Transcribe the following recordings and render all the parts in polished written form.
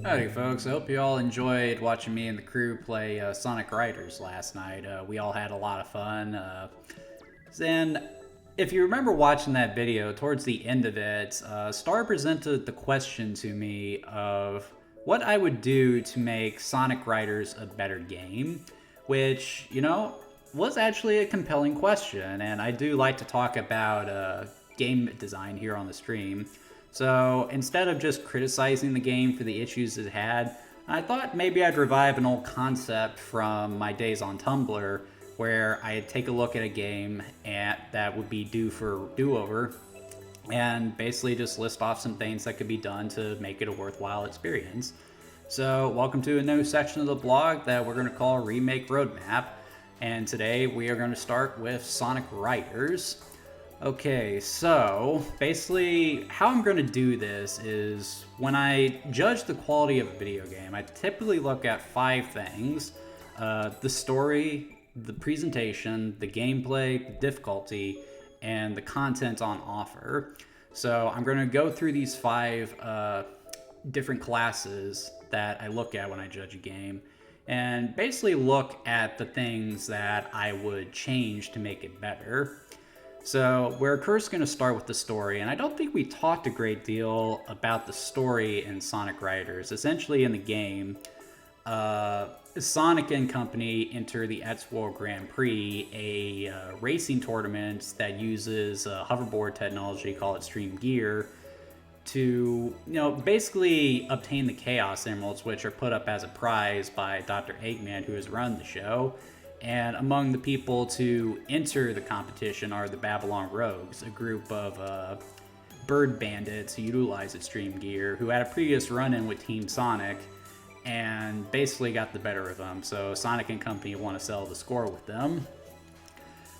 Howdy, folks. I hope you all enjoyed watching me and the crew play Sonic Riders last night. We all had a lot of fun. And if you remember watching that video, towards the end of it, Star presented the question to me of what I would do to make Sonic Riders a better game, which, was actually a compelling question. And I do like to talk about game design here on the stream. So instead of just criticizing the game for the issues it had, I thought maybe I'd revive an old concept from my days on Tumblr, where I'd take a look at a game that would be due for do-over, and basically just list off some things that could be done to make it a worthwhile experience. So welcome to a new section of the blog that we're going to call Remake Roadmap, and today we are going to start with Sonic Riders. Okay, so basically how I'm going to do this is when I judge the quality of a video game, I typically look at 5 things: the story, the presentation, the gameplay, the difficulty, and the content on offer. So I'm going to go through these 5 different classes that I look at when I judge a game, and basically look at the things that I would change to make it better. So we're first going to start with the story, and I don't think we talked a great deal about the story in Sonic Riders. Essentially in the game, Sonic and company enter the World Grand Prix, a racing tournament that uses hoverboard technology called Extreme Gear to, basically obtain the Chaos Emeralds, which are put up as a prize by Dr. Eggman, who has run the show. And among the people to enter the competition are the Babylon Rogues, a group of bird bandits who utilize Extreme Gear, who had a previous run-in with Team Sonic and basically got the better of them. So Sonic and company want to settle the score with them.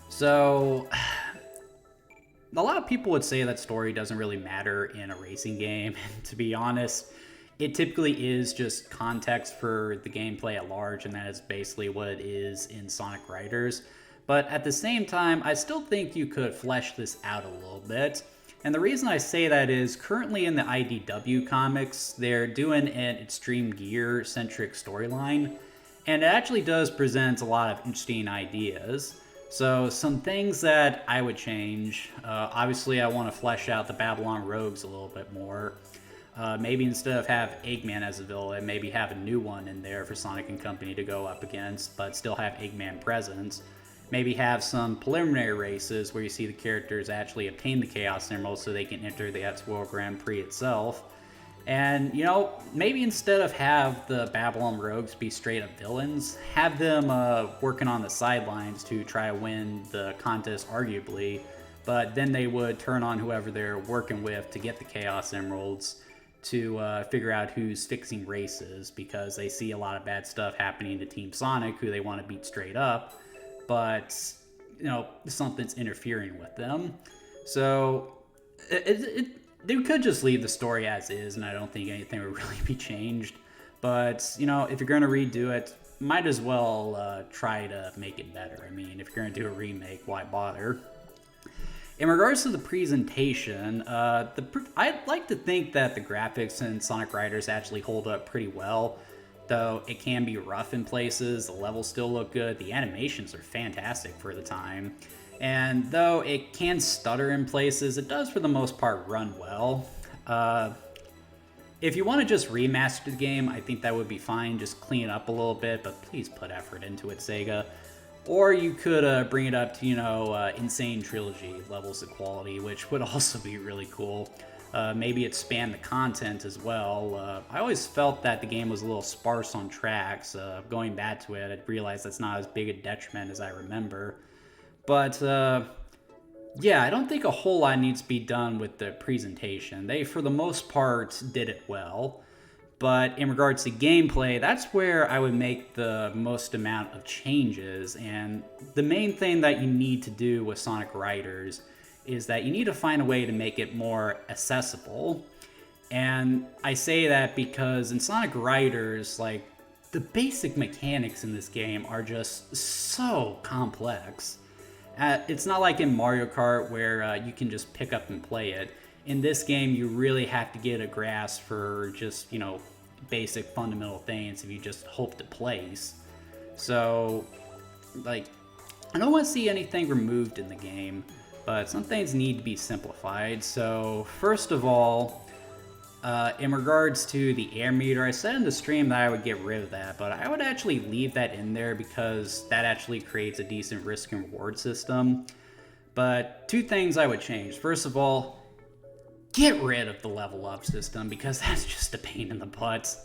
So a lot of people would say that story doesn't really matter in a racing game. To be honest, it typically is just context for the gameplay at large, and that is basically what it is in Sonic Riders. But at the same time, I still think you could flesh this out a little bit. And the reason I say that is currently in the IDW comics, they're doing an Extreme Gear-centric storyline, and it actually does present a lot of interesting ideas. So some things that I would change, obviously I want to flesh out the Babylon Rogues a little bit more. Maybe instead of have Eggman as a villain, maybe have a new one in there for Sonic and company to go up against, but still have Eggman present. Maybe have some preliminary races where you see the characters actually obtain the Chaos Emeralds so they can enter the World Grand Prix itself. And, maybe instead of have the Babylon Rogues be straight up villains, have them working on the sidelines to try to win the contest arguably, but then they would turn on whoever they're working with to get the Chaos Emeralds to figure out who's fixing races, because they see a lot of bad stuff happening to Team Sonic, who they want to beat straight up, but something's interfering with them. So they could just leave the story as is, and I don't think anything would really be changed. But if you're going to redo it, might as well try to make it better. I mean, if you're going to do a remake, why bother? In regards to the presentation, I'd like to think that the graphics in Sonic Riders actually hold up pretty well, though it can be rough in places. The levels still look good. The animations are fantastic for the time. And though it can stutter in places, it does for the most part run well. If you want to just remaster the game, I think that would be fine. Just clean it up a little bit, but please put effort into it, Sega. Or you could bring it up to, Insane Trilogy levels of quality, which would also be really cool. Maybe expand the content as well. I always felt that the game was a little sparse on tracks. Going back to it, I realized that's not as big a detriment as I remember. But, yeah, I don't think a whole lot needs to be done with the presentation. They, for the most part, did it well. But in regards to gameplay, that's where I would make the most amount of changes. And the main thing that you need to do with Sonic Riders is that you need to find a way to make it more accessible. And I say that because in Sonic Riders, the basic mechanics in this game are just so complex. It's not like in Mario Kart where you can just pick up and play it. In this game, you really have to get a grasp for just, basic fundamental things if you just hope to place. So, like, I don't want to see anything removed in the game, but some things need to be simplified. So, first of all, in regards to the air meter, I said in the stream that I would get rid of that, but I would actually leave that in there because that actually creates a decent risk and reward system. But two things I would change. First of all, get rid of the level up system because that's just a pain in the butt.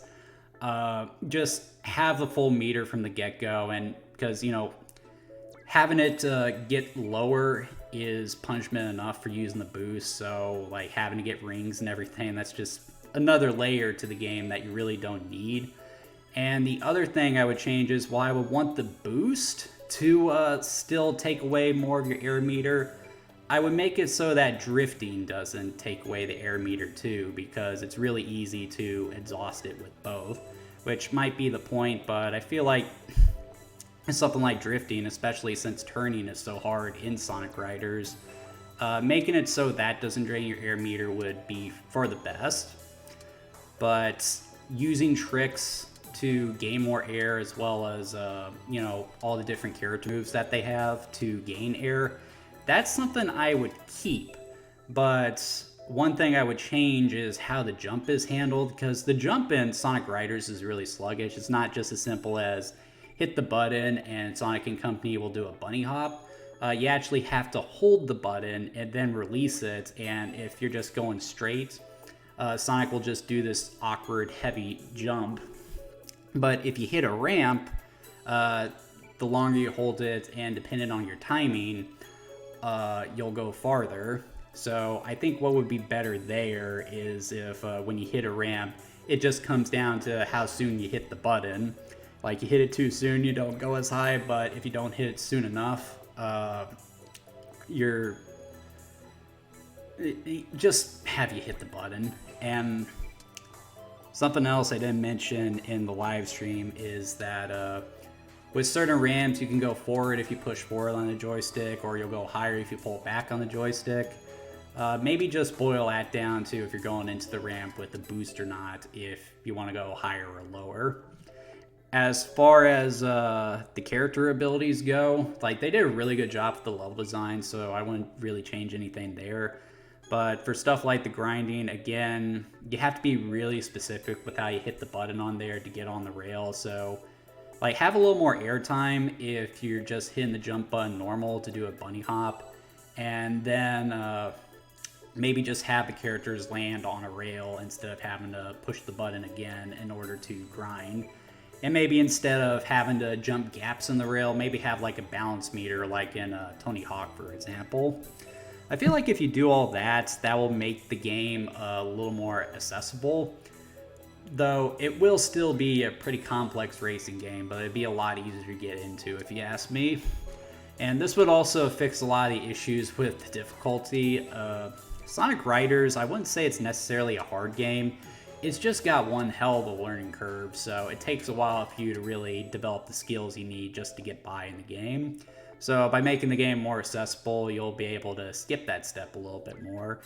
Just have the full meter from the get-go, and because, you know, having it get lower is punishment enough for using the boost, so like having to get rings and everything, that's just another layer to the game that you really don't need. And the other thing I would change is, while I would want the boost to still take away more of your air meter, I would make it so that drifting doesn't take away the air meter too, because it's really easy to exhaust it with both, which might be the point, but I feel like something like drifting, especially since turning is so hard in Sonic Riders, making it so that doesn't drain your air meter would be for the best. But using tricks to gain more air, as well as you know, all the different character moves that they have to gain air, that's something I would keep. But one thing I would change is how the jump is handled, because the jump in Sonic Riders is really sluggish. It's not just as simple as hit the button and Sonic and company will do a bunny hop. You actually have to hold the button and then release it, and if you're just going straight, Sonic will just do this awkward heavy jump. But if you hit a ramp, the longer you hold it and depending on your timing, you'll go farther. So I think what would be better there is if when you hit a ramp, it just comes down to how soon you hit the button. Like, you hit it too soon, you don't go as high, but if you don't hit it soon enough, just have you hit the button. And something else I didn't mention in the live stream is that with certain ramps, you can go forward if you push forward on the joystick, or you'll go higher if you pull back on the joystick. Maybe just boil that down to if you're going into the ramp with the boost or not, if you want to go higher or lower. As far as the character abilities go, like, they did a really good job with the level design, so I wouldn't really change anything there. But for stuff like the grinding, again, you have to be really specific with how you hit the button on there to get on the rail. So, like, have a little more airtime if you're just hitting the jump button normal to do a bunny hop. And then maybe just have the characters land on a rail instead of having to push the button again in order to grind. And maybe instead of having to jump gaps in the rail, maybe have like a balance meter like in Tony Hawk, for example. I feel like if you do all that, that will make the game a little more accessible. Though it will still be a pretty complex racing game, but it'd be a lot easier to get into if you ask me. And this would also fix a lot of the issues with the difficulty. Sonic Riders, I wouldn't say it's necessarily a hard game. It's just got one hell of a learning curve, so it takes a while for you to really develop the skills you need just to get by in the game. So by making the game more accessible, you'll be able to skip that step a little bit more.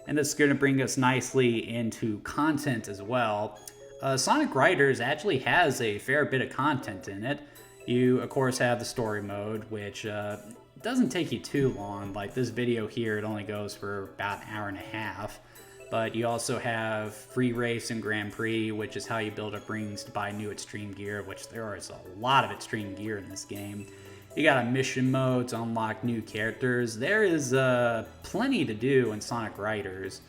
And this is going to bring us nicely into content as well. Sonic Riders actually has a fair bit of content in it. You, of course, have the story mode, which doesn't take you too long. Like this video here, it only goes for about an hour and a half. But you also have Free Race and Grand Prix, which is how you build up rings to buy new Extreme Gear, which there is a lot of Extreme Gear in this game. You got a mission mode to unlock new characters. There is plenty to do in Sonic Riders.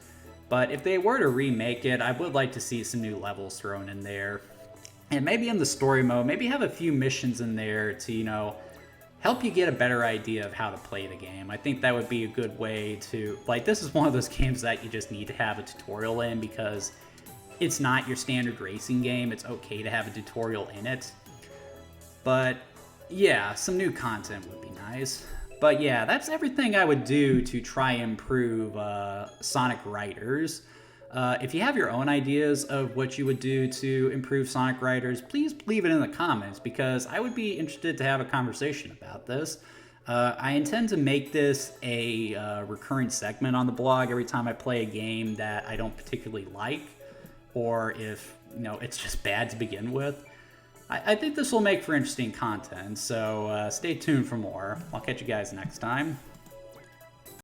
But if they were to remake it, I would like to see some new levels thrown in there. And maybe in the story mode, maybe have a few missions in there to, you know, help you get a better idea of how to play the game. I think that would be a good way to, like, this is one of those games that you just need to have a tutorial in because it's not your standard racing game. It's okay to have a tutorial in it. But yeah, some new content would be nice. But yeah, that's everything I would do to try and improve Sonic Riders. If you have your own ideas of what you would do to improve Sonic Riders, please leave it in the comments because I would be interested to have a conversation about this. I intend to make this a recurring segment on the blog every time I play a game that I don't particularly like or if, it's just bad to begin with. I think this will make for interesting content, so stay tuned for more. I'll catch you guys next time.